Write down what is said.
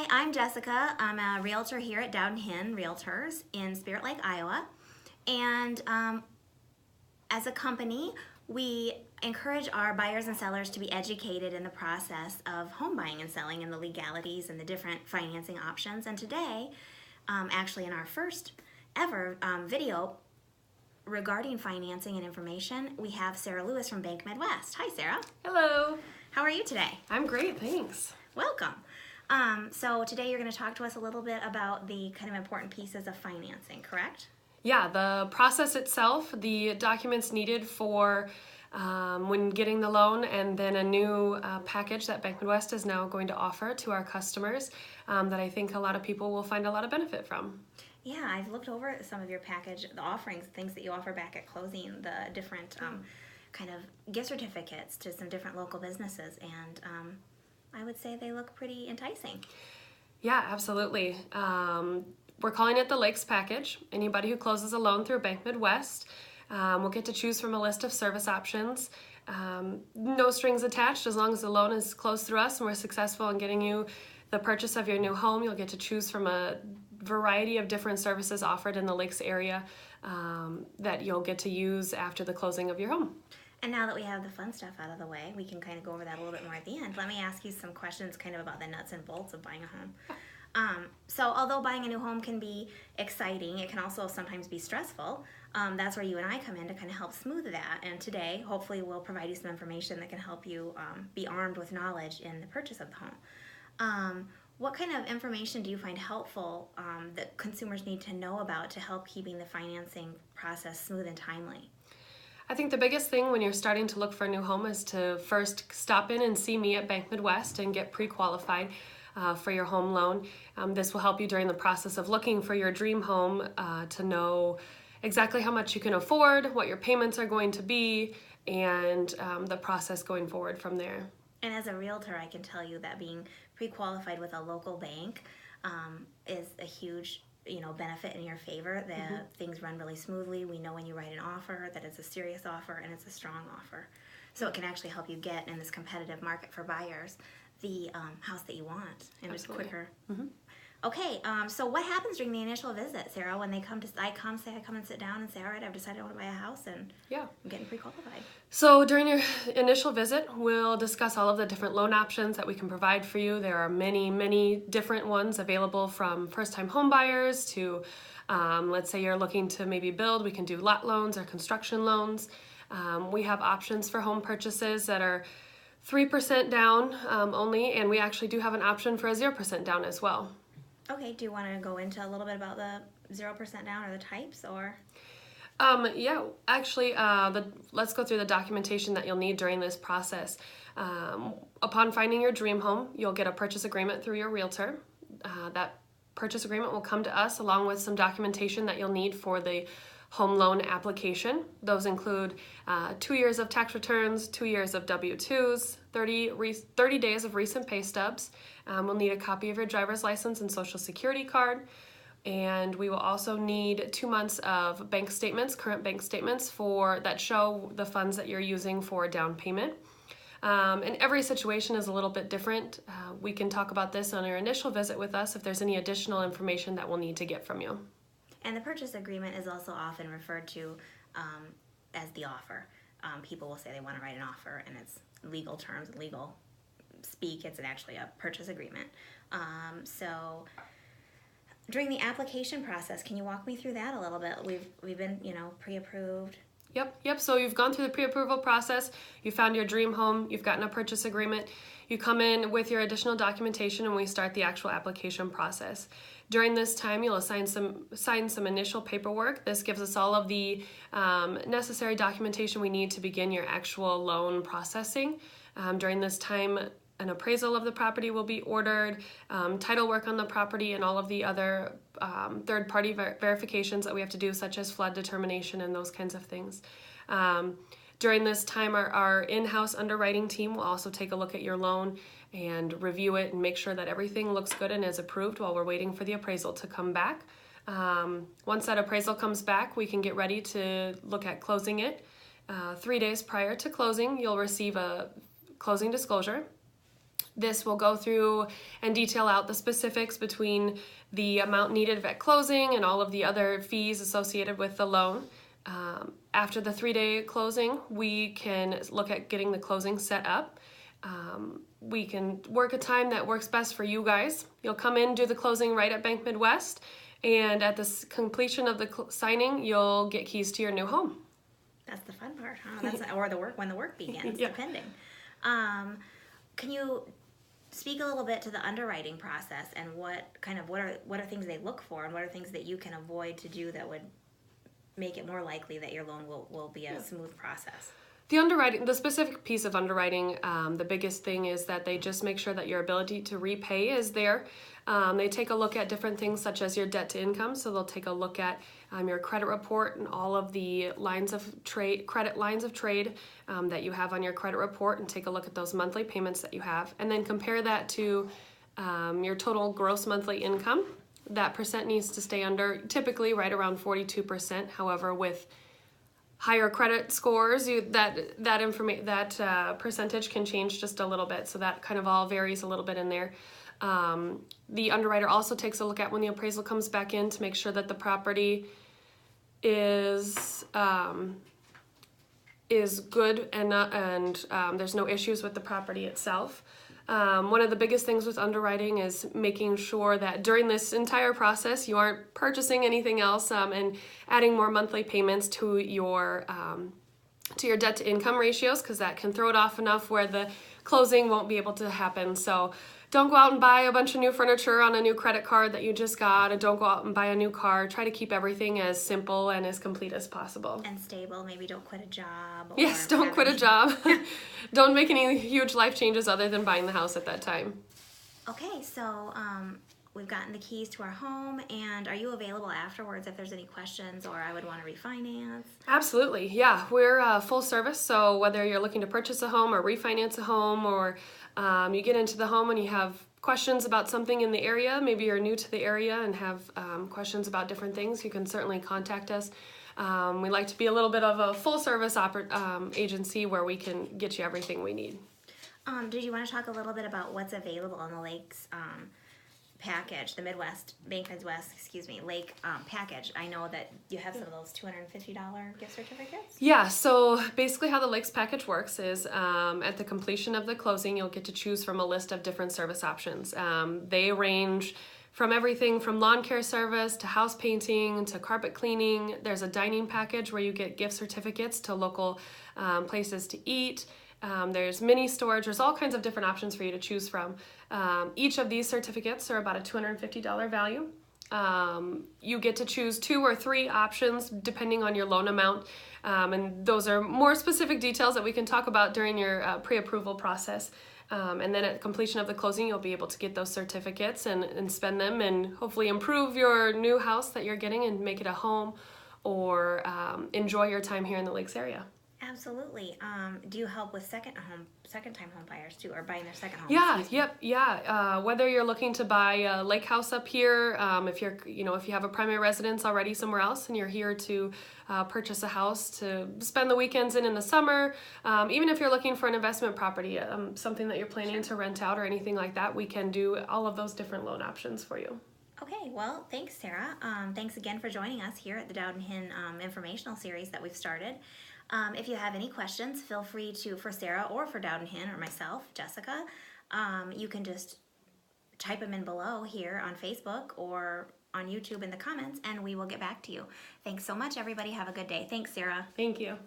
Hi, I'm Jessica. I'm a realtor here at Dowden Hin Realtors in Spirit Lake, Iowa. And as a company, we encourage our buyers and sellers to be educated in the process of home buying and selling and the legalities and the different financing options. And today, actually in our first ever video regarding financing and information, we have Sarah Lewis from Bank Midwest. Hi, Sarah. Hello. How are you today? I'm great, thanks. Welcome. So today you're going to talk to us a little bit about the kind of important pieces of financing, correct? Yeah, the process itself, the documents needed for when getting the loan, and then a new package that Bank Midwest is now going to offer to our customers that I think a lot of people will find a lot of benefit from. Yeah, I've looked over some of your package, the offerings, things that you offer back at closing, the different kind of gift certificates to some different local businesses, and I would say they look pretty enticing. Yeah, absolutely. We're calling it the Lakes Package. Anybody who closes a loan through Bank Midwest will get to choose from a list of service options. No strings attached. As long as the loan is closed through us and we're successful in getting you the purchase of your new home, you'll get to choose from a variety of different services offered in the Lakes area that you'll get to use after the closing of your home. And now that we have the fun stuff out of the way, we can kind of go over that a little bit more at the end. Let me ask you some questions kind of about the nuts and bolts of buying a home. So although buying a new home can be exciting, it can also sometimes be stressful. That's where you and I come in to kind of help smooth that. And today, hopefully, we'll provide you some information that can help you be armed with knowledge in the purchase of the home. What kind of information do you find helpful that consumers need to know about to help keeping the financing process smooth and timely? I think the biggest thing when you're starting to look for a new home is to first stop in and see me at Bank Midwest and get pre-qualified for your home loan. This will help you during the process of looking for your dream home to know exactly how much you can afford, what your payments are going to be, and the process going forward from there. And as a realtor, I can tell you that being pre-qualified with a local bank is a huge benefit in your favor, that things run really smoothly. We know when you write an offer that it's a serious offer and it's a strong offer. So it can actually help you get in this competitive market for buyers the house that you want and it's quicker. Okay, so what happens during the initial visit, Sarah, when they come to, I come and sit down and say, all right, I've decided I want to buy a house and I'm getting pre-qualified. So during your initial visit, we'll discuss all of the different loan options that we can provide for you. There are many, many different ones available, from first-time home buyers to, let's say you're looking to maybe build, we can do lot loans or construction loans. We have options for home purchases that are 3% down only, and we actually do have an option for a 0% down as well. Okay, do you want to go into a little bit about the 0% down or the types, or? Yeah, actually, let's go through the documentation that you'll need during this process. Upon finding your dream home, you'll get a purchase agreement through your realtor. That purchase agreement will come to us along with some documentation that you'll need for the home loan application. Those include 2 years of tax returns, 2 years of W-2s, 30 days of recent pay stubs. We'll need a copy of your driver's license and social security card. And we will also need 2 months of bank statements, current bank statements that show the funds that you're using for down payment. And every situation is a little bit different. We can talk about this on your initial visit with us if there's any additional information that we'll need to get from you. And the purchase agreement is also often referred to as the offer. People will say they want to write an offer, and it's legal terms, legal speak. It's actually a purchase agreement. So during the application process, can you walk me through that a little bit? We've been, pre-approved. Yep. So you've gone through the pre-approval process, you found your dream home, you've gotten a purchase agreement, you come in with your additional documentation, and we start the actual application process. During this time, you'll sign some initial paperwork. This gives us all of the necessary documentation we need to begin your actual loan processing. During this time, an appraisal of the property will be ordered, title work on the property, and all of the other third-party verifications that we have to do, such as flood determination and those kinds of things. During this time, our in-house underwriting team will also take a look at your loan and review it and make sure that everything looks good and is approved while we're waiting for the appraisal to come back. Once that appraisal comes back, we can get ready to look at closing it. 3 days prior to closing, you'll receive a closing disclosure. This will go through and detail out the specifics between the amount needed at closing and all of the other fees associated with the loan. After the 3-day closing, we can look at getting the closing set up. We can work a time that works best for you guys. You'll come in, do the closing right at Bank Midwest, and at the completion of the signing, you'll get keys to your new home. That's the fun part, huh? That's or the work when the work begins, Yeah. depending. Can you speak a little bit to the underwriting process and what are things they look for and what are things that you can avoid to do that would make it more likely that your loan will be a smooth process? The specific piece of underwriting, the biggest thing is that they just make sure that your ability to repay is there. They take a look at different things such as your debt to income. So they'll take a look at your credit report and all of the credit lines of trade that you have on your credit report, and take a look at those monthly payments that you have, and then compare that to your total gross monthly income. That percent needs to stay under, typically right around 42%. However, with higher credit scores, that percentage can change just a little bit. So that kind of all varies a little bit in there. The underwriter also takes a look at when the appraisal comes back in to make sure that the property is good and there's no issues with the property itself. One of the biggest things with underwriting is making sure that during this entire process you aren't purchasing anything else and adding more monthly payments to your debt to income ratios, because that can throw it off enough where the closing won't be able to happen. So don't go out and buy a bunch of new furniture on a new credit card that you just got, and don't go out and buy a new car. Try to keep everything as simple and as complete as possible. And stable. Maybe don't quit a job. Yes, don't quit a job. Don't make any huge life changes other than buying the house at that time. Okay, so we've gotten the keys to our home, and are you available afterwards if there's any questions or I would want to refinance? Absolutely, yeah. We're full service, so whether you're looking to purchase a home or refinance a home, or you get into the home and you have questions about something in the area, maybe you're new to the area and have questions about different things, you can certainly contact us. We like to be a little bit of a full service agency where we can get you everything we need. Did you want to talk a little bit about what's available on the Lakes package, the Bank Midwest, Lake package? I know that you have some of those $250 gift certificates. Yeah, so basically how the Lakes package works is at the completion of the closing, you'll get to choose from a list of different service options. They range from everything from lawn care service to house painting to carpet cleaning. There's a dining package where you get gift certificates to local places to eat. There's mini storage. There's all kinds of different options for you to choose from. Each of these certificates are about a $250 value. You get to choose 2 or 3 options depending on your loan amount. And those are more specific details that we can talk about during your pre-approval process. And then at completion of the closing, you'll be able to get those certificates and spend them and hopefully improve your new house that you're getting and make it a home, or enjoy your time here in the Lakes area. Absolutely. Do you help with second-time home buyers too, or buying their second home? Yeah. Whether you're looking to buy a lake house up here, if you have a primary residence already somewhere else and you're here to purchase a house to spend the weekends in the summer, even if you're looking for an investment property, something that you're planning to rent out or anything like that, we can do all of those different loan options for you. Okay, well, thanks, Sarah. Thanks again for joining us here at the Dowd and Hinn informational series that we've started. If you have any questions, feel free for Sarah or for Dowd and Hinn or myself, Jessica, you can just type them in below here on Facebook or on YouTube in the comments, and we will get back to you. Thanks so much, everybody. Have a good day. Thanks, Sarah. Thank you.